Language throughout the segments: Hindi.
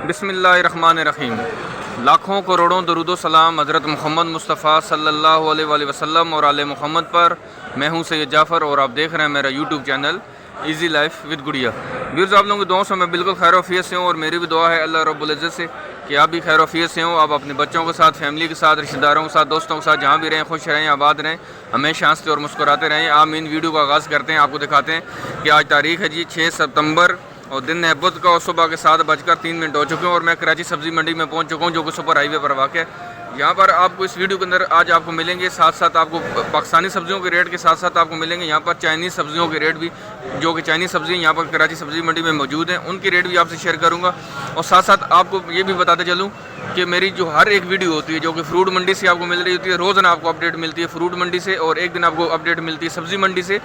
बिस्मिल्लाहिर्रहमानिर्रहीम। लाखों करोड़ों दरूद सलाम हज़रत मोहम्मद मुस्तफ़ा सल्लल्लाहु अलैहि वसल्लम और आले मोहम्मद पर। मैं हूं सैयद जाफ़र और आप देख रहे हैं मेरा YouTube channel easy life with गुड़िया। व्यूअर्स, आप लोगों की दुआओं से मैं बिल्कुल खैर वफ़ियत से हूँ और मेरी भी दुआ है अल्लाह रब्बुल इज़्ज़त से कि आप भी खैर वफ़ियत से हों। आप अपने बच्चों के साथ, फैमिली के साथ, रिश्तेदारों के साथ, दोस्तों के साथ जहाँ भी रहें खुश रहें, आबाद रहें, हमेशा हंसते और मुस्कुराते रहें। आमीन। वीडियो का आगाज़ करते हैं। आपको दिखाते हैं कि आज तारीख़ है जी 6 सितंबर और दिन है बुध का और सुबह के 7:03 हो चुके हैं और मैं कराची सब्ज़ी मंडी में पहुंच चुका हूं जो कि सुपर हाईवे पर वाक़ है। यहाँ पर आपको इस वीडियो के अंदर आज आपको मिलेंगे, साथ साथ आपको पाकिस्तानी सब्जियों के रेट के साथ साथ आपको मिलेंगे यहाँ पर चाइनीज़ सब्जियों के रेट भी, जो कि चाइनीज़ सब्ज़ी यहाँ पर कराची सब्ज़ी मंडी में मौजूद हैं, उनके रेट भी आपसे शेयर करूँगा। और साथ साथ आपको ये भी बताते चलूँ कि मेरी जो हर एक वीडियो होती है जो कि फ्रूट मंडी से आपको मिल रही होती है, रोज़ाना आपको अपडेट मिलती है फ्रूट मंडी से और एक दिन आपको अपडेट मिलती है सब्ज़ी मंडी से।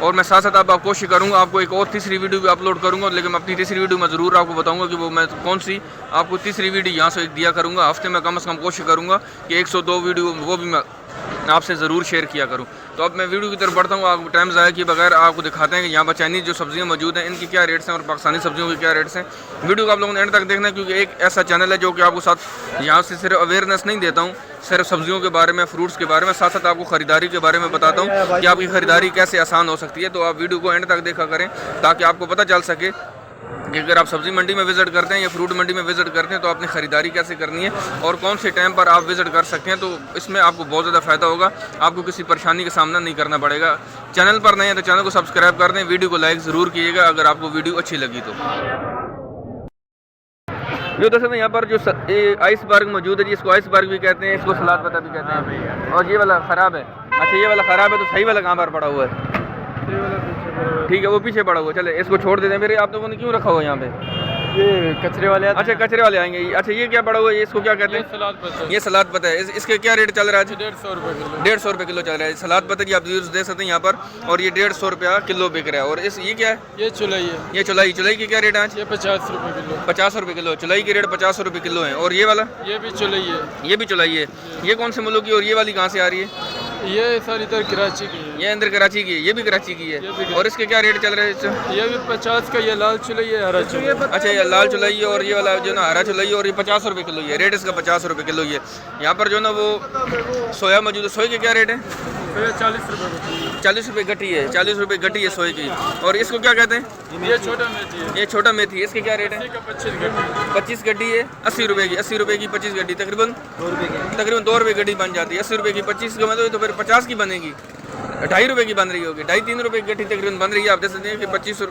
और मैं साथ साथ आप कोशिश करूँगा आपको एक और तीसरी वीडियो भी अपलोड करूँगा, लेकिन अपनी तीसरी वीडियो में ज़रूर आपको बताऊँगा कि वो मैं कौन सी आपको तीसरी वीडियो यहाँ से एक दिया करूँगा। हफ्ते में कम से कम कोशिश करूँगा कि 102 वीडियो वो भी मैं आपसे ज़रूर शेयर किया करूँ। तो अब मैं वीडियो की तरफ बढ़ता हूँ। आपको टाइम ज़ाया किए बगैर आपको दिखाते हैं कि यहाँ पर चाइनीज़ जो सब्जियाँ मौजूद हैं इनकी क्या रेट्स हैं और पाकिस्तानी सब्जियों के क्या रेट्स हैं। वीडियो को आप लोगों ने एंड तक देखना है क्योंकि एक ऐसा चैनल है जो कि आपको साथ यहाँ से सिर्फ अवेयरनेस नहीं देता हूँ सिर्फ सब्जियों के बारे में, फ्रूट्स के बारे में, साथ साथ आपको ख़रीदारी के बारे में बताता हूँ कि आपकी ख़रीदारी कैसे आसान हो सकती है। तो आप वीडियो को एंड तक देखा करें ताकि आपको पता चल सके कि अगर आप सब्ज़ी मंडी में विज़िट करते हैं या फ्रूट मंडी में विज़िट करते हैं तो आपने ख़रीदारी कैसे करनी है और कौन से टाइम पर आप विज़िट कर सकते हैं। तो इसमें आपको बहुत ज़्यादा फ़ायदा होगा, आपको किसी परेशानी का सामना नहीं करना पड़ेगा। चैनल पर नए हैं तो चैनल को सब्सक्राइब कर दें, वीडियो को लाइक ज़रूर कीजिएगा अगर आपको वीडियो अच्छी लगी तो। जो दरअसल यहाँ पर जो आइसबर्ग मौजूद है जी, इसको आइसबर्ग भी कहते हैं, इसको सलाद पत्ता भी कहते हैं। और ये वाला ख़राब है। अच्छा, ये वाला ख़राब है तो सही वाला कहाँ पर पड़ा हुआ है? ठीक है, वो पीछे पड़ा हुआ। चले इसको छोड़ देते हैं। मेरे आप लोगों ने क्यों रखा हुआ यहाँ पे? ये कचरे वाले। अच्छा, कचरे वाले आएंगे। अच्छा, ये क्या पड़ा हुआ है? इसको क्या कहते हैं? सलाद पत्ता। ये सलाद पत्ता है। इसके क्या रेट चल रहा है? 150 रुपये किलो। 150 रुपये किलो चल रहा है सलाद पत्ता जी। आप देख सकते हैं यहाँ पर, और ये 150 रुपया किलो बिक रहा है। और ये क्या है? ये चुलाई है। ये चुलाई की क्या रेट है आज? ये 50 रुपये किलो। 50 रुपये किलो चुलाई की रेट 50 रुपये किलो है। और ये वाला? ये भी चुलाई है। ये भी चुलाई है। ये कौन से मुल्क की और ये वाली कहाँ से आ रही है? ये सर इधर कराची की है। ये अंदर कराची की है। ये भी कराची की है। और इसके क्या रेट चल रहे हैं? ये भी 50 का। ये लाल चुलाई है, हरा चुलाई। अच्छा, ये लाल चुलाई है और ये वाला जो ना हरा चुलाई है और ये 50 रुपये किलो है। रेट इसका 50 रुपये किलो ही है। यहाँ पर जो ना वो सोया मौजूद है। सोए के क्या रेट है? 40 रुपये। 40 रुपये गट्टी है। 40 रुपये गट्टी है सोए की। और इसको क्या कहते हैं? ये छोटा मेथी है। ये छोटा मेथी है। इसके क्या रेट है? 25 गड्डी है। 80 रुपये की। 80 रुपये की 25 गड्डी, तकरीबन 2 रुपये गड्डी बन जाती है। 80 रुपये की 25 का मतलब तो फिर 50 की बनेगी, 2.5 रुपये की बन रही होगी। 2.5-3 रुपये की गड्डी तकरीबन बन रही है। आप देख सकते हैं कि 25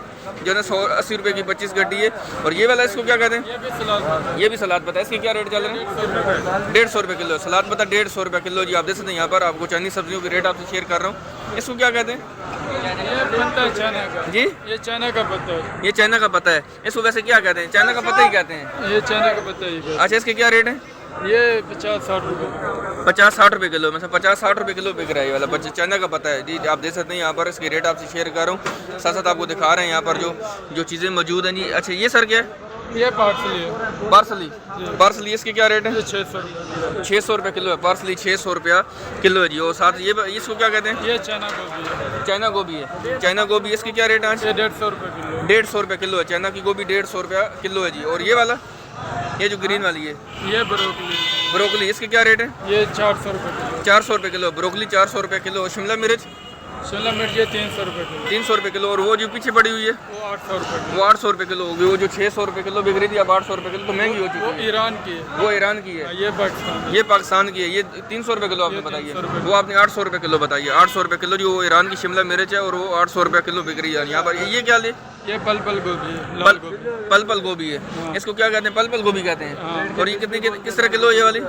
जो है 80 रुपये की 25 गड्डी है। और ये वाला इसको क्या कहते हैं? ये भी सलाद पत्ता है। इसके क्या रेट चल रहे हैं? 150 रुपये किलो सलाद पत्ता, 150 रुपये किलो जी। आप देख सकते हैं यहाँ पर आपको चाइनीज़ सब्जियों के रेट आपसे शेयर कर रहा हूँ। इसको क्या कहते हैं जी? ये चाइना का पत्ता है। ये चाइना का पत्ता है। इसको वैसे क्या कहते हैं? चाइना का पत्ता ही कहते हैं। ये चाइना का पत्ता ही है। अच्छा, इसके क्या रेट है? ये 50-60 रुपये। 50-60 रुपये किलो में से 50-60 रुपये किलो बिक रहा है ये वाला चाइना का पता है जी। आप देख सकते हैं यहाँ पर इसके रेट आपसे शेयर कर रहा हूँ, साथ साथ आपको दिखा रहे हैं यहाँ पर जो चीज़ें मौजूद हैं जी। अच्छा, ये सर क्या है? ये पार्सली है। पार्सली इसके क्या रेट है? 600 रुपये। 600 रुपये किलो है। पार्सली 600 रुपया किलो है जी। और साथ ये इसको क्या कहते हैं? ये चाइना गोभी है। चाइना गोभी है। चाइना गोभी इसकी क्या रेट है आज? ये 150 रुपये किलो। 150 रुपये किलो है। चाइना की गोभी 150 रुपया किलो है जी। और ये वाला, ये जो ग्रीन वाली है, ये ब्रोकली। इसके क्या रेट है? ये 400 रुपये किलो। 400 रुपये किलो ब्रोकली, 400 रुपये किलो। और शिमला मिर्च ये 300 रुपये किलो। 300 रुपये किलो। और वो जो पीछे पड़ी हुई है वो 800 रुपये किलो। वो 800 रुपये किलो होगी। वो जो 600 रुपये किलो बिक रही थी अब 800 रुपये किलो तो महंगी हो चुकी है। ईरान की है। वो ईरान की है। ये पाकिस्तान की है। ये 300 रुपये किलो आपने बताइए। वो आपने 800 रुपये किलो बताइए। 800 रुपये किलो जो वो ईरान की शिमला मिर्च है और वो 800 रुपये किलो बिक रही है यहाँ पर। ये क्या ले? ये पल गोभी है। पल गोभी है। इसको क्या कहते हैं? पल गोभी कहते हैं। और ये कितने किस तरह किलो है ये वाली?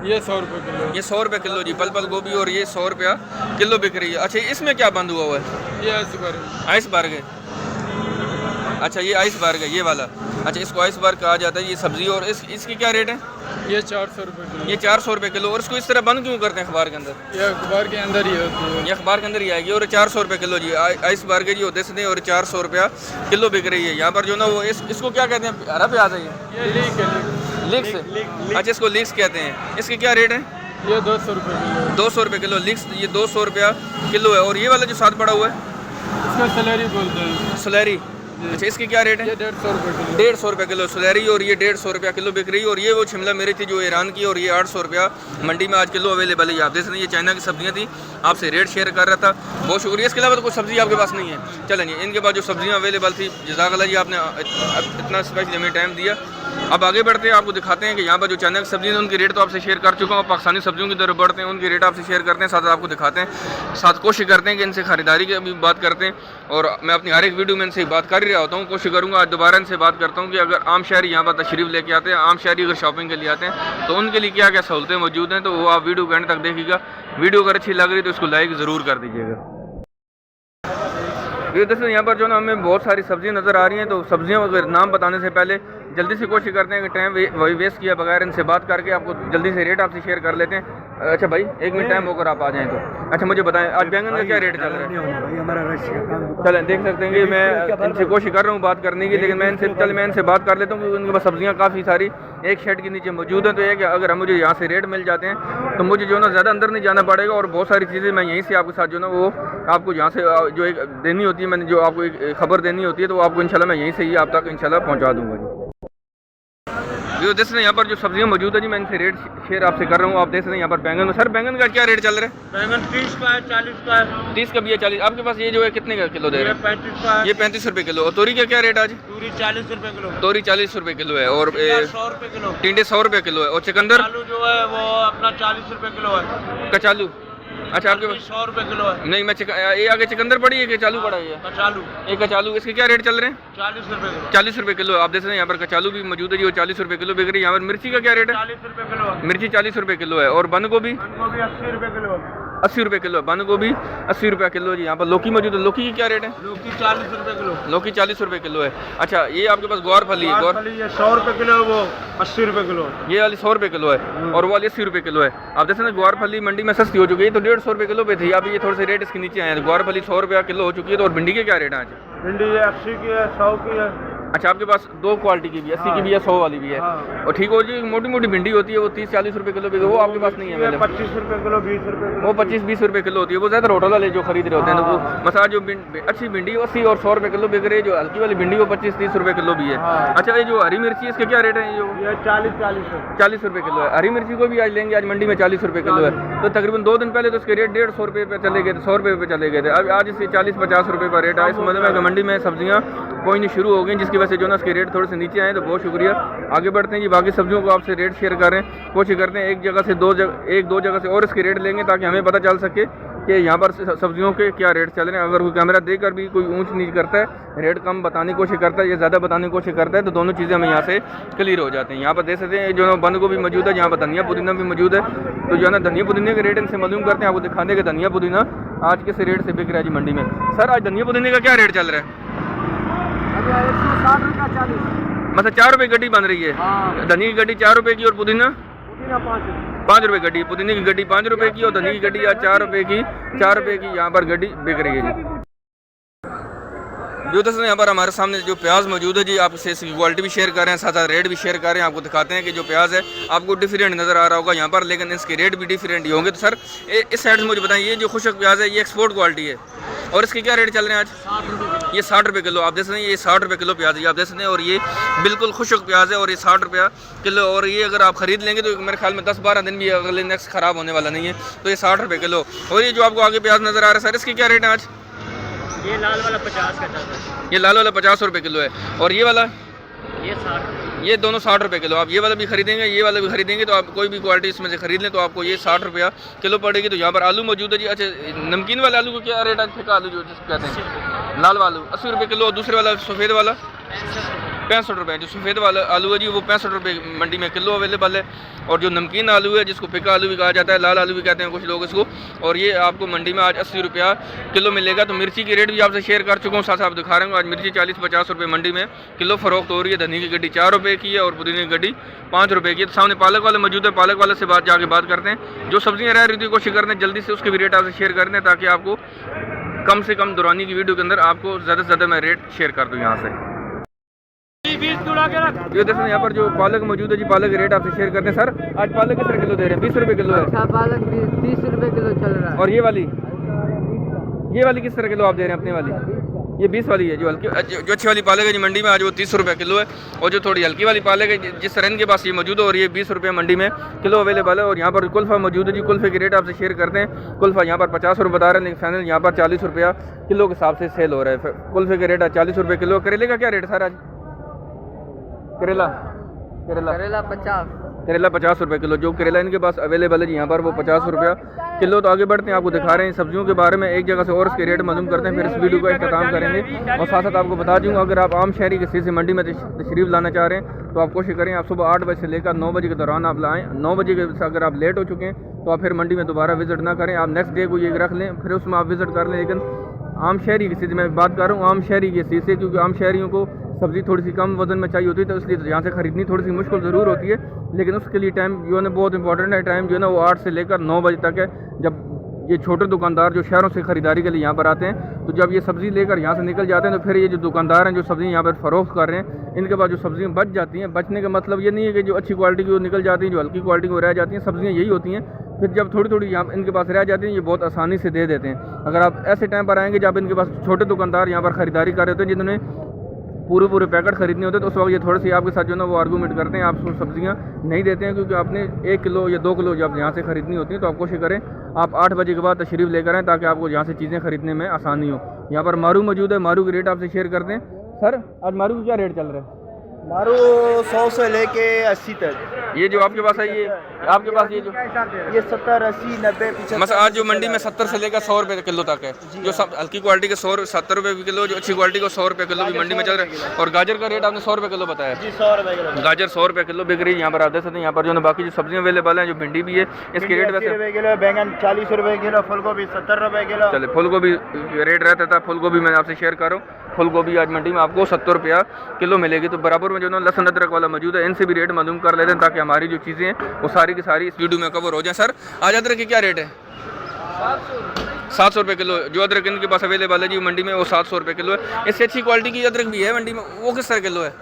ये 100 रुपये किलो। ये 100 रुपये किलो जी पल गोभी। और ये 100 रुपया किलो बिक रही है। अच्छा, इसमें क्या बंद हुआ है? ये आइसबर्ग है। अच्छा, ये आइसबर्ग है ये वाला। अच्छा, इसको आइसबर्ग कहा जाता है ये सब्जी। और इसकी क्या रेट है? ये 400 रुपये किलो। ये 400 रुपये किलो। और इसको इस तरह बंद क्यों करते हैं अखबार के अंदर? ये अखबार के अंदर ही होती है। ये अखबार के अंदर ही आएगी। और 400 रुपये किलो जी आइसबर्ग है जी। होते से और 400 रुपया किलो बिक रही है यहाँ पर जो ना वो इसको क्या कहते हैं? हरा प्याज है ये लीक्स। अच्छा, इसको लीक्स कहते हैं। इसके क्या रेट है? ये 200 रुपये किलो। 200 रुपये किलो लीक्स। ये 200 रुपया किलो है। और ये वाला जो साथ पड़ा हुआ है इसका सैलरी बोलते हैं। सैलरी अच्छा, इसके क्या रेट है? ये 150 रुपये किलो। 150 रुपये किलो सुलहरी, और ये 150 रुपया किलो बिक रही है। और ये वो शिमला मिर्च थी जो ईरान की, और ये 800 रुपया मंडी में आज किलो अवेलेबल है। आप देख सकते हैं ये चाइना की सब्जियां थी, आपसे रेट शेयर कर रहा था, बहुत शुक्रिया। इसके अलावा तो कोई सब्ज़ी आपके पास नहीं है? चलें जी, इनके पास जो सब्जियां अवेलेबल थी, जज़ाकल्लाह जी, आपने इतना स्पेशल हमें टाइम दिया। अब आगे बढ़ते हैं, आपको दिखाते हैं कि यहाँ पर जो चाइना की सब्जियां उनके रेट तो आपसे शेयर कर चुका हूँ। पाकिस्तानी सब्जियों की तरफ बढ़ते हैं, उनके रेट आपसे शेयर करते हैं, साथ आपको दिखाते हैं, साथ कोशिश करते हैं कि इनसे खरीदारी की भी बात करते हैं। और मैं अपनी हर एक वीडियो में इनसे बात कर ही रहा होता हूँ, कोशिश करूँगा आज दोबारा इनसे बात करता हूँ कि अगर आम शहरी यहाँ पर तशरीफ़ लेके आते हैं, आम शहरी अगर शॉपिंग के लिए आते हैं तो उनके लिए क्या क्या सहूलतें मौजूद हैं, तो वो आप वीडियो के एंड तक देखिएगा। वीडियो अगर अच्छी लग रही तो इसको लाइक ज़रूर कर दीजिएगा। ये दोस्तों यहाँ पर जो ना हमें बहुत सारी सब्जियां नज़र आ रही हैं, तो सब्जियों का नाम बताने से पहले जल्दी से कोशिश करते हैं कि टाइम वही वेस्ट किया बगैर इनसे बात करके आपको जल्दी से रेट आपसे शेयर कर लेते हैं। अच्छा भाई, 1 मिनट टाइम होकर आप आ जाएँ तो। अच्छा मुझे बताएं, आज बैंगन का क्या रेट चल रहा है? चलें देख सकते हैं कि मैं इनसे कोशिश कर रहा हूँ बात करने की, लेकिन मैं इनसे बात कर लेता हूँ कि उनके पास सब्जियाँ काफ़ी सारी एक शेड के नीचे मौजूद है। तो ये कि अगर मुझे यहाँ से रेट मिल जाते हैं तो मुझे जो ना ज़्यादा अंदर नहीं जाना पड़ेगा, और बहुत सारी चीज़ें मैं यहीं से आपके साथ जो ना वो आपको यहाँ से जो एक देनी होती है, मैंने जो आपको एक खबर देनी होती है, तो वो आपको इंशाल्लाह मैं यहीं से ही आप तक इंशाल्लाह पहुँचा दूँगा जी। जो देख रहे हैं यहाँ पर जो सब्जियाँ मौजूद है जी, मैं इनसे रेट शेयर आपसे कर रहा हूँ। आप देख रहे हैं यहाँ पर बैंगन, सर बैंगन का क्या रेट चल रहा है? बैंगन 30 का है, 40 का है। 30 का भी है, 40। आपके पास ये जो है कितने का किलो दे रहे हैं? 35 का है। ये 35 रुपये किलो। और तोरी का क्या रेट आज? तूरी 40 रुपए किलो। तोरी 40 रुपये किलो है। और 100 रुपए किलो। टिंडे 100 रुपये किलो है। और चुकंदर आलू जो है वो अपना 40 रुपए किलो है। कचालू, अच्छा आपके पास 100 रुपए किलो है। नहीं, मैं ये आगे चुकंदर पड़ी है कि कचालू पड़ा है? कचालू एक कचालू, इसके क्या रेट चल रहे हैं? 40 रुपए किलो। 40 रुपये किलो। आप देख रहे हैं यहाँ पर कचालू भी मौजूद है जी, वो 40 रुपये किलो बिक रही है। यहाँ पर मिर्ची का क्या रेट है? 40 रुपए किलो है। मिर्ची 40 रुपये किलो है। और बंद गोभी? बंद गोभी 80 रुपए किलो है। 80 रुपये किलो है। बंद गोभी 80 रुपये किलो जी। यहाँ पर लौकी मौजूद है, लौकी की क्या रेट है? लौकी 40 रुपए किलो। लौकी 40 रुपये किलो है। अच्छा, ये आपके पास ग्वार फली है? ग्वार फली 100 रुपए किलो है, वो 80 रुपए किलो है। ये वाली 100 रुपये किलो है, और वो वाली 80 रुपये किलो है। आप जैसे ना ग्वार फली मंडी में सस्ती हो चुकी है, तो 150 रुपये किलो पे थी, अब ये थोड़े से रेट इसके नीचे आए हैं। ग्वार फली 100 रुपया किलो हो चुकी है। तो और भिंडी के क्या रेट है आज? भिंडी 80 की है, 100 की है। अच्छा, आपके पास दो क्वालिटी की भी है, 80 की भी है, 100 वाली भी है। हाँ। और ठीक हो जी, मोटी मोटी भिंडी होती है वो 30-40 रुपये किलो भी, वो आपके पास नहीं है? 25 रुपए किलो, 20 रुपए किलो। वो 25-20 रुपये किलो होती है, वो ज़्यादा होटल वाले जो खरीद रहे होते हैं ना, वो मसाला जो अच्छी भिंडी 80 और 100 रुपये किलो बिक रही है, जो हल्की वाली भिंडी वो 25-30 रुपये किलो भी है। अच्छा, ये जो हरी मिर्ची है इसके क्या रेट है? ये 40 रुपये किलो है। हरी मिर्ची को भी आज लेंगे, आज मंडी में 40 रुपये किलो है। तो तकरीबन 2 दिन पहले तो इसके रेट 150 रुपये पे चले गए थे, 100 रुपये पे चले गए थे। अब आज इससे 40-50 रुपये का रेट है। इस मतलब है कि मंडी में सब्जियाँ कोई नहीं शुरू हो गई, जिसकी वजह से जो ना इसके रेट थोड़े से नीचे आए। तो बहुत शुक्रिया। आगे बढ़ते हैं जी, बाकी सब्जियों को आपसे रेट शेयर कर रहे हैं। कोशिश करते हैं एक जगह से दो जगह से और इसके रेट लेंगे, ताकि हमें पता चल सके कि यहाँ पर सब्जियों के क्या रेट चल रहे हैं। अगर कोई कैमरा देकर भी कोई ऊंच नीच करता है, रेट कम बताने की कोशिश करता है या ज़्यादा बताने की कोशिश करता है, तो दोनों चीज़ें हमें यहाँ से क्लियर हो जाते हैं। यहाँ पर देख सकते हैं जो बंद गोभी मौजूद है, यहाँ पर धनिया पुदीना भी मौजूद है। तो जो है ना धनिया पुदीने के रेट इनसे मालूम करते हैं, आपको दिखाने के धनिया पुदीना आज किस रेट से बिक रहा है जी मंडी में। सर आज धनिया पुदीने का क्या रेट चल रहा है? 160 रुपया 40। मतलब 4 रुपये गड्डी बन रही है। धनिया की गड्डी 4 रुपये की, और पुदीना 5 रुपये गड्डी। पुदीने की गड्डी 5 रुपये की, और धनिया की गड्डी आज 4 रुपये की। 4 रुपये की यहाँ पर गड्डी बिक रही है जी। जो दोस्तों यहाँ पर हमारे सामने जो प्याज मौजूद है जी, आपसे इसकी क्वालिटी भी शेयर कर रहे हैं, साथ साथ रेट भी शेयर कर रहे हैं। आपको दिखाते हैं कि जो प्याज है आपको डिफरेंट नज़र आ रहा होगा यहाँ पर, लेकिन इसके रेट भी डिफरेंट ही होंगे। तो सर इस साइड से मुझे बताएं, ये जो खुशक प्याज है ये एक्सपोर्ट क्वालिटी है, और इसके क्या रेट चल रहे हैं आज? ये 60 रुपये किलो। आप देख सकते हैं ये 60 रुपये किलो प्याज है, आप देख सकते हैं। और ये बिल्कुल खुशक प्याज है, और ये 60 रुपया किलो। और ये अगर आप खरीद लेंगे तो मेरे ख्याल में 10-12 दिन भी अगले नेक्स्ट ख़राब होने वाला नहीं है। तो ये 60 रुपये किलो। और ये जो आपको आगे प्याज नज़र आ रहा है सर, इसके क्या रेट है आज? ये लाल वाला 50 का चल रहा है। ये लाल वाला 50 रुपये किलो है, और ये वाला ये 60। ये दोनों 60 रुपये किलो। आप ये वाला भी खरीदेंगे, ये वाला भी खरीदेंगे, तो आप कोई भी क्वालिटी इसमें से खरीद लें तो आपको ये 60 रुपया किलो पड़ेगी। तो यहाँ पर आलू मौजूद है जी। अच्छा, नमकीन वाले आलू को क्या रेट है? फिका आलू जो जिसको कहते हैं, लाल आलू 80 रुपये किलो। और दूसरे वाला सफ़ेद वाला 65 रुपये। जो सफ़ेद वाला आलू है जी वो 65 रुपये मंडी में किलो अवेलेबल है। और जो नमकीन आलू है, जिसको फिका आलू भी कहा जाता है, लाल आलू भी कहते हैं कुछ लोग इसको, और ये आपको मंडी में आज 80 रुपया किलो मिलेगा। तो मिर्ची की रेट भी आपसे शेयर कर चुका हूँ, साथ आप दिखा रहे हूँ। आज मिर्ची 40-50 रुपये मंडी में किलो फ़रोख्त हो रही है। धनिया की गड्डी 4 रुपये की है, और पुदीने की गड्डी 5 रुपये की है। तो सामने पालक वाले मौजूद है, पालक वाले से जाके बात करते हैं। जो सब्जियाँ रह रही थी कोशिश करते हैं जल्दी से उसके भी रेट आपसे शेयर करते हैं, ताकि आपको कम से कम दौरानी की वीडियो के अंदर आपको ज़्यादा से ज़्यादा मैं रेट शेयर कर दूँ यहाँ से। ये देखो यहाँ पर जो पालक मौजूद है जी, पालक रेट आपसे शेयर करते हैं। सर आज पालक किस तरह किलो दे रहे हैं? 20 रुपये किलो है। अच्छा, पालक 30 रुपये किलो चल रहा है। और ये वाली किस तरह किलो आप दे रहे हैं अपने वाली? ये 20 वाली है, जो हल्की जो अच्छी वाली पालेगा जी मंडी में आज वो 30 रुपये किलो है, और जो थोड़ी हल्की वाली पालेगा जिस तरह के पास ये मौजूद है और ये 20 रुपये मंडी में किलो अवेलेबल है। और यहाँ पर कुल्फ़ा मौजूद है जी, कुल्फ़े के रेट आपसे शेयर करते हैं। कुल्फ़ा यहाँ पर 50 रुपये बता रहे हैं, लेकिन फाइनल यहाँ पर 40 रुपया किलो के हिसाब से सेल हो रहा है। कुल्फ़े के रेट आज 40 रुपये किलो। करेले का क्या रेट सर आज? करेला करेला 50 रुपये किलो। जो करेला इनके पास अवेलेबल है जी यहाँ पर वो 50 रुपया किलो। तो आगे बढ़ते हैं, आपको दिखा रहे हैं सब्जियों के बारे में एक जगह से और इसके रेट मालूम करते हैं, फिर इस वीडियो का इख्तिताम करेंगे। और साथ साथ आपको बता दूँगा, अगर आप आम शहरी किसी से मंडी में तशरीफ़ लाना चाह रहे हैं तो आप कोशिश करें आप सुबह 8 बजे से लेकर 9 बजे के दौरान आप लाएँ। 9 बजे के अगर आप लेट हो चुके हैं तो आप फिर मंडी में दोबारा विज़िट ना करें, आप नेक्स्ट डे को ये रख लें, फिर उसमें आप विज़िट कर लें। लेकिन आम शहरी किसी से मैं बात कर रहा हूँ, आम शहरी की चीज़ से, क्योंकि आम शहरियों को सब्ज़ी थोड़ी सी कम वजन में चाहिए होती है, तो इसलिए यहाँ से ख़रीदनी थोड़ी सी मुश्किल ज़रूर होती है। लेकिन उसके लिए टाइम जो है ना बहुत इंपॉर्टेंट है। टाइम जो है ना वो 8 से लेकर 9 बजे तक है, जब ये छोटे दुकानदार जो शहरों से ख़रीदारी के लिए यहाँ पर आते हैं, तो जब ये सब्ज़ी लेकर यहाँ से निकल जाते हैं तो फिर ये जो दुकानदार हैं जो सब्ज़ी यहाँ पर फ़रोख्त कर रहे हैं, इनके पास जो सब्ज़ियाँ बच जाती हैं, बचने का मतलब ये नहीं है कि जो अच्छी क्वालिटी की वो निकल जाती हैं, जो हल्की क्वालिटी की वो रह जाती हैं। सब्ज़ियाँ यही होती हैं, फिर जब थोड़ी थोड़ी यहाँ इनके पास रह जाती हैं, ये बहुत आसानी से दे देते हैं। अगर आप ऐसे टाइम पर आएँगे जब इनके पास छोटे दुकानदार यहाँ पर ख़रीदारी कर रहे होते हैं, जिन्होंने पूरे पैकेट खरीदने होते हैं, तो उस वक्त ये थोड़ी सी आपके साथ जो ना वो आर्गूमेंट करते हैं, आपको सब्जियां नहीं देते हैं, क्योंकि आपने 1 किलो या 2 किलो जब यहाँ से ख़रीदनी होती है तो आप कोशिश करें आप 8 बजे के बाद तशरीफ़ लेकर आएँ, ताकि आपको यहाँ से चीज़ें ख़रीदने में आसानी हो। यहाँ पर मारू मौजूद है, मारू के रेट आपसे शेयर करते हैं। सर आज मारू का क्या रेट चल रहा है? मारू 100 से लेके 80 तक। ये जो आपके पास है, ये आपके पास ये 70, 80, 90, 75। मतलब आज जो मंडी में 70 से लेकर 100 रुपये किलो तक है, जो सब हल्की क्वालिटी के 70 रुपये किलो, जो अच्छी क्वालिटी को 100 रुपये किलो भी मंडी में चल रहा है। और गाजर का रेट आपने 100 रुपये किलो बताया जी, 100 रुपये किलो। गाजर 100 रुपये किलो बिक रही है। यहाँ पर आप देख सकते हैं, यहाँ पर जो है बाकी जो सब्जियाँ अवेलेबल हैं, जो भिंडी भी है, इसके रेट वैसे किलो, बैंगन 40 रुपये किलो, फूल गोभी 70 रुपये किलो। चले फूल गोभी रेट रहता था, फूल गोभी मैं आपसे शेयर कर रहा हूँ। फूल गोभी आज मंडी में आपको 70 रुपया किलो मिलेगी। तो बराबर में जो ना लहसुन अदरक वाला मौजूद है, इनसे भी रेट मालूम कर लेते हैं, ताकि हमारी जो चीज़ें हैं वो सारी की सारी इस वीडियो में कवर हो जाए। सर आज अदरक की क्या रेट है? 700 रुपये किलो। जो अदरक इनके पास अवेलेबल है जी मंडी में वो 700 रुपये किलो है। इससे अच्छी क्वालिटी की अदरक भी है मंडी में, वो किस तरह किलो है?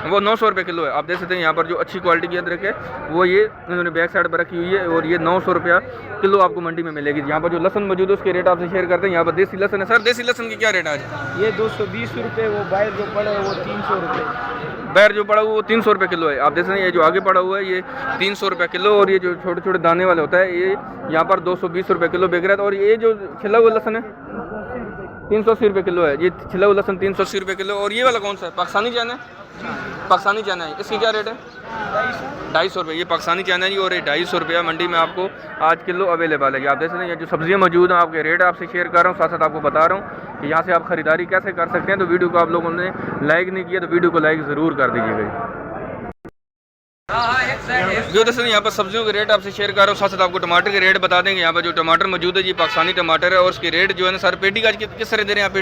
वो 900 रुपये किलो है। आप देख सकते हैं यहाँ पर जो अच्छी क्वालिटी की अदरक है वो ये इन्होंने बैक साइड पर रखी हुई है, और ये 900 रुपया किलो आपको मंडी में मिलेगी। यहाँ पर जो लहसुन मौजूद है उसके रेट आपसे शेयर करते हैं। यहाँ पर देसी लहसुन है। सर देसी लहसुन की क्या रेट है आज? ये 220 रुपये, वो बाहर जो पड़े वो 300 रुपये। बैर जो पड़ा हुआ वो 300 रुपये किलो है। आप देख सकते हैं ये जो आगे पड़ा हुआ है ये 300 रुपये किलो, और ये जो छोटे छोटे दाने वाले होता है ये यहाँ पर 220 रुपये किलो बिक रहा है। और ये जो छिला हुआ लहसुन है 380 रुपये किलो है। ये छिला हुआ लहसुन 380 रुपये किलो। और ये वाला कौन सा है? पाकिस्तानी चना है। पाकिस्तानी चना है, इसकी क्या रेट है? 250 रुपये। ये पाकिस्तानी चना है जी, और ये 250 रुपया मंडी में आपको आज किलो अवेलेबल है। आप देख सकते हैं ये जो सब्जियां मौजूद हैं आपके रेट आपसे शेयर कर रहा हूँ, साथ साथ आपको बता रहा हूँ कि यहाँ से आप ख़रीदारी कैसे कर सकते हैं। तो वीडियो को आप लोगों ने लाइक नहीं किया तो वीडियो को लाइक ज़रूर कर दीजिएगा। जो दरअसल यहाँ पर सब्जियों के रेट आपसे शेयर कर रहा हूँ, साथ साथ आपको टमाटर के रेट बता देंगे। यहाँ पर जो टमाटर मौजूद है जी पाकिस्तानी टमाटर है, और उसके रेट जो है ना सर पेटी का किस तरह दे रहे हैं आप?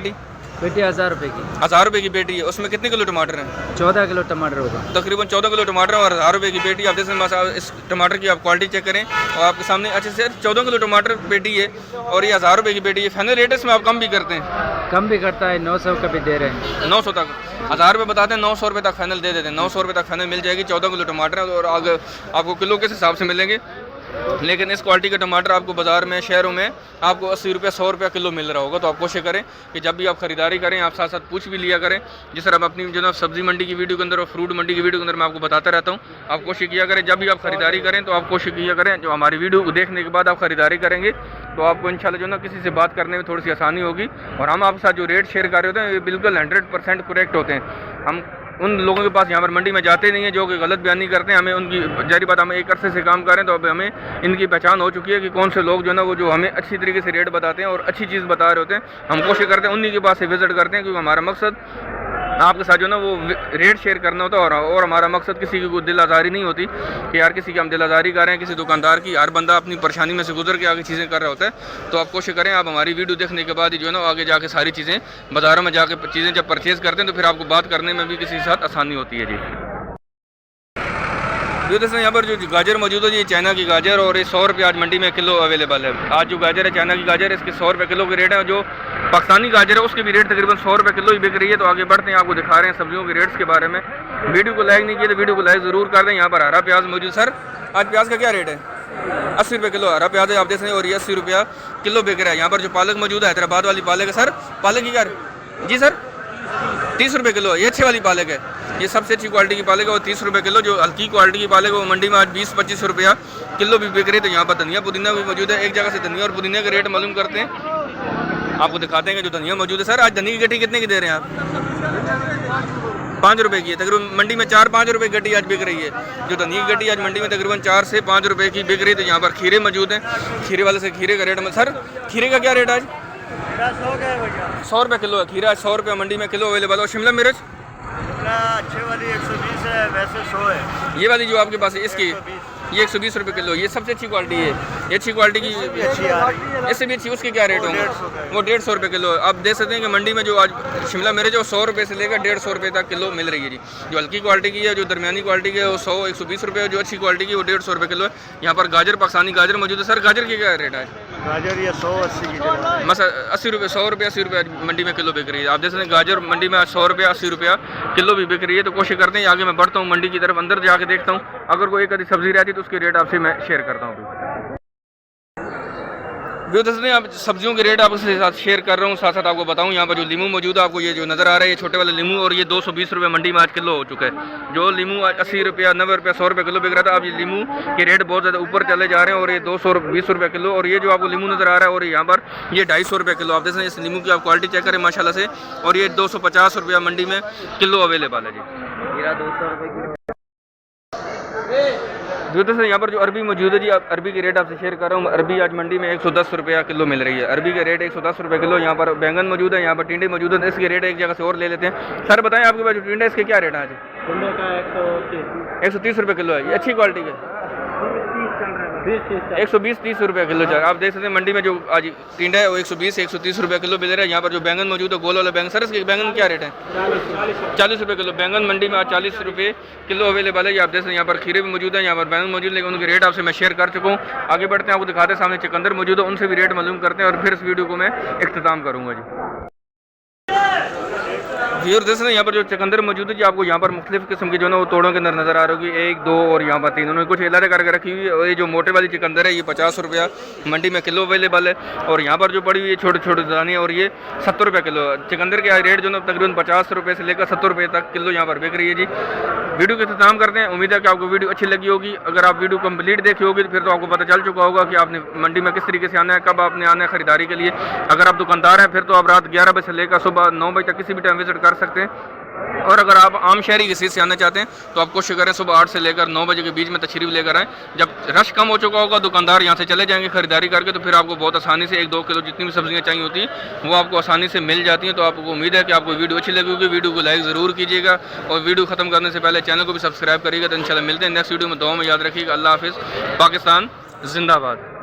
पेटी 1000 रुपये की। 1000 रुपये की पेटी है। उसमें कितने किलो टमाटर हैं? 14 किलो टमाटर होगा। तकरीबन 14 किलो टमाटर और 1000 रुपये की पेटी। आप जैसे इस टमाटर की आप क्वालिटी चेक करें और आपके सामने अच्छे से 14 किलो टमाटर पेटी है, और ये 1000 रुपये की पेटी है। फाइनल रेट इसमें आप कम भी करते हैं? कम भी करता है, 900 का भी दे रहे हैं। 900 तक 1000 रुपये बताते हैं, 900 रुपये तक फाइनल दे देते हैं। 900 रुपये तक फाइनल मिल जाएगी। 14 किलो टमाटर और आगे आपको किलो के हिसाब से मिलेंगे। लेकिन इस क्वालिटी के टमाटर आपको बाज़ार में शहरों में आपको 80 रुपये 100 रुपये किलो मिल रहा होगा। तो आप कोशिश करें कि जब भी आप ख़रीदारी करें आप साथ साथ पूछ भी लिया करें। जिस तरह मैं अपनी जो ना सब्ज़ी मंडी की वीडियो के अंदर और फ्रूट मंडी की वीडियो के अंदर मैं आपको बताता रहता हूँ, आप कोशिश किया करें जब भी आप ख़रीदारी करें तो आप कोशिश किया करें जो हमारी वीडियो को देखने के बाद आप ख़रीदारी करेंगे तो आपको इंशाल्लाह जो ना किसी से बात करने में थोड़ी सी आसानी होगी। और हम आपके साथ जो रेट शेयर कर रहे होते हैं ये बिल्कुल 100% करेक्ट होते हैं। हम उन लोगों के पास यहाँ पर मंडी में जाते नहीं हैं जो कि गलत बयानी करते हैं। हमें उनकी जारी बात, हम एक अरसे से काम कर रहे हैं तो अब हमें इनकी पहचान हो चुकी है कि कौन से लोग जो ना वो जो हमें अच्छी तरीके से रेट बताते हैं और अच्छी चीज़ बता रहे होते हैं। हम कोशिश करते हैं उन्हीं के पास से विज़िट करते हैं, क्योंकि हमारा मकसद आपके साथ जो ना वो रेट शेयर करना होता है। और हमारा मकसद किसी की कोई दिल आज़ारी नहीं होती कि यार किसी की हम दिल आज़ारी कर रहे हैं, किसी दुकानदार की। हर बंदा अपनी परेशानी में से गुजर के आगे चीज़ें कर रहा होता है। तो आप कोशिश करें आप हमारी वीडियो देखने के बाद ही जो है ना आगे जाके सारी चीज़ें बाज़ारों में जाके चीज़ें जब परचेज़ करते हैं तो फिर आपको बात करने में भी किसी के साथ आसानी होती है जी। जो दोस्तों यहाँ पर जो गाजर मौजूद है जी चाइना की गाजर, और ये 100 रुपये आज मंडी में किलो अवेलेबल है। आज जो गाजर है चाइना की गाजर इसके 100 रुपये किलो के रेट है। जो पाकिस्तानी गाजर है उसके भी रेट तकरीबन 100 रुपये किलो ही बिक रही है। तो आगे बढ़ते हैं, आपको दिखा रहे हैं सब्जियों के रेट्स के बारे में। वीडियो को लाइक नहीं किया तो वीडियो को लाइक ज़रूर कर दें। यहाँ पर हरा प्याज मौजूद। सर आज प्याज का क्या रेट है? 80 रुपये किलो हरा प्याज है आप देख सकते हैं, और ये 80 रुपया किलो बिक रहा है। यहाँ पर जो पालक मौजूद है हैदराबाद वाली पालक है सर, पालक की क्या जी सर 30 रुपये किलो, ये अच्छे वाली पालक है, ये सबसे अच्छी क्वालिटी की पालक है और 30 रुपये किलो। जो हल्की क्वालिटी की पालक है वो मंडी में आज 20-25 रुपया किलो भी बिक रही है। तो यहाँ पर धनिया पुदीना भी मौजूद है। एक जगह से धनिया और पुदीना के रेट मालूम करते हैं, आपको दिखाते हैं कि जो धनिया मौजूद है। सर आज धनिया की गड्डी कितने की दे रहे हैं आप? 5 रुपये की है तकरीबन, मंडी में 4-5 रुपये की गड्डी आज बिक रही है। जो धनिया की गड्डी आज मंडी में तकरीबन 4 से 5 रुपये की बिक रही है। तो यहाँ पर खीरे मौजूद हैं, खीरे वाले से खीरे का रेट सर खीरे का क्या रेट आज? 100 रुपये किलो है खीरा, 100 रुपये मंडी में किलो अवेलेबल। और शिमला मिर्च अच्छे वाली 120 है, वैसे 100 है। ये वाली जो आपके पास है इसकी ये 120 रुपये किलो, ये सबसे अच्छी क्वालिटी है, ये अच्छी क्वालिटी की अच्छी आ रही है। इससे भी अच्छी उसके क्या रेट होंगे? वो 150 रुपये किलो। आप देख सकते हैं कि मंडी में जो आज शिमला मिर्च है वो 100 रुपये से लेकर 150 रुपये तक किलो मिल रही है जी। जो हल्की क्वालिटी की है, जो दरमियानी क्वालिटी की है वो 100-120 रुपये है, जो अच्छी क्वालिटी की वो 150 रुपये किलो है। यहाँ पर गाजर पाकिस्तानी गाजर मौजूद है। सर गाजर की क्या रेट है? गाजर ये 180 की जगह बस 80 रुपये 100 रुपये 80 रुपये मंडी में किलो बिक रही है। आप देख सकते हैं गाजर मंडी में 100 रुपये 80 रुपया किलो भी बिक रही है। तो कोशिश करते हैं आगे मैं बढ़ता हूँ मंडी की तरफ, अंदर जाके देखता हूँ, अगर कोई एक आधी सब्जी रहती है तो उसके रेट आपसे मैं शेयर करता हूँ। व्यू दोस्तों आप सब्जियों के रेट आपके साथ शेयर कर रहा हूँ, साथ साथ आपको बताऊँ यहाँ पर जो लीमू मौजूद है, आपको ये जो नज़र आ रहा है ये छोटे वाले लीमू, और ये 220 रुपये मंडी में आज किलो हो चुका है। जो लीमू आज 80 रुपया 90 रुपया 100 रुपये किलो बिक रहा था, अब ये लीमू के रेट बहुत ज़्यादा ऊपर चले जा रहे हैं और ये 220 रुपये किलो। और ये जो आपको लीमू नज़र आ रहा है और यहाँ पर ये 250 रुपये किलो। आप देख सकते हैं इस लीमू की आप क्वालिटी चेक करें माशाल्लाह से, और ये 250 रुपया मंडी में किलो अवेलेबल है जी। खीरा 200 रुपये किलो। दोस्तों यहाँ पर जो अरबी मौजूद है जी, अरबी के रेट आपसे शेयर कर रहा हूँ। अरबी आज मंडी में 110 रुपया किलो मिल रही है, अरबी के रेट 110 रुपये किलो। यहाँ पर बैंगन मौजूद है, यहाँ पर टिंडे मौजूद है, इसके रेट एक जगह से और ले लेते हैं। सर बताएं आपके पास जो टिंडे इसके क्या रेट है आज? टिंडे का 130 रुपये किलो है, ये अच्छी क्वालिटी है। 120-30 रुपये किलो चल। आप देख सकते हैं मंडी में जो आज टिंडा है वो 120-130 रुपये किलो मिल रहा है। यहाँ पर जो बैंगन मौजूद है गोल वाला बैंगन, सर इसके बैंगन क्या रेट है? 40 रुपये किलो। बैंगन मंडी में आज 40 रुपये किलो अवेलेबल है। ये आप देख सकते हैं यहाँ पर खीरे भी मौजूद है, यहाँ पर बैंगन मौजूद है, लेकिन उनके रेट आपसे मैं शेयर कर चुका हूँ। आगे बढ़ते हैं, आपको दिखाते हैं, सामने चुकंदर मौजूद है, उनसे भी रेट मालूम करते हैं और फिर इस वीडियो को मैं इख्तिताम करूँगा जी। व्यूअर देख सकते हैं यहाँ पर जो चुकंदर मौजूद है जी, आपको यहाँ पर मुख्तलिफ किस्म की जो ना वो तोड़ों के अंदर नज़र आ रही होगी, 1, 2 और यहाँ पर 3, उन्होंने कुछ इलाजे करके रखी हुई है। और ये जो मोटे वाली चुकंदर है ये 50 रुपया मंडी में किलो अवेलेबल है। और यहाँ पर जो पड़ी हुई है छोटे छोटे दाने और ये 70 रुपये किलो। चुकंदर के रेट जो ना तकरीबन 50 रुपये से लेकर 70 रुपये तक किलो यहाँ पर बिक रही है जी। वीडियो का इख्तिताम करते हैं, उम्मीद है कि आपको वीडियो अच्छी लगी होगी। अगर आप वीडियो कंप्लीट देखी होगी तो फिर तो आपको पता चल चुका होगा कि आपने मंडी में किस तरीके से आना है, कब आपने आना है खरीदारी के लिए। अगर आप दुकानदार हैं फिर तो आप रात 11 बजे से लेकर सुबह 9 बजे तक किसी भी टाइम विजिट कर सकते हैं। और अगर आप आम शहरी किसी से आना चाहते हैं तो आप कोशिश करें सुबह 8 से लेकर 9 बजे के बीच में तशरीफ लेकर आएँ। जब रश कम हो चुका होगा दुकानदार यहाँ से चले जाएंगे खरीदारी करके, तो फिर आपको बहुत आसानी से 1-2 किलो जितनी भी सब्जियाँ चाहिए होती हैं वो आपको आसानी से मिल जाती हैं। तो आपको उम्मीद है कि आपको वीडियो अच्छी लगी होगी। वीडियो को लाइक ज़रूर कीजिएगा और वीडियो खत्म करने से पहले चैनल को भी सब्सक्राइब करिएगा। तो इंशाल्लाह मिलते हैं नेक्स्ट वीडियो में। दुआ में याद रखिएगा। अल्लाह हाफिज़। पाकिस्तान जिंदाबाद।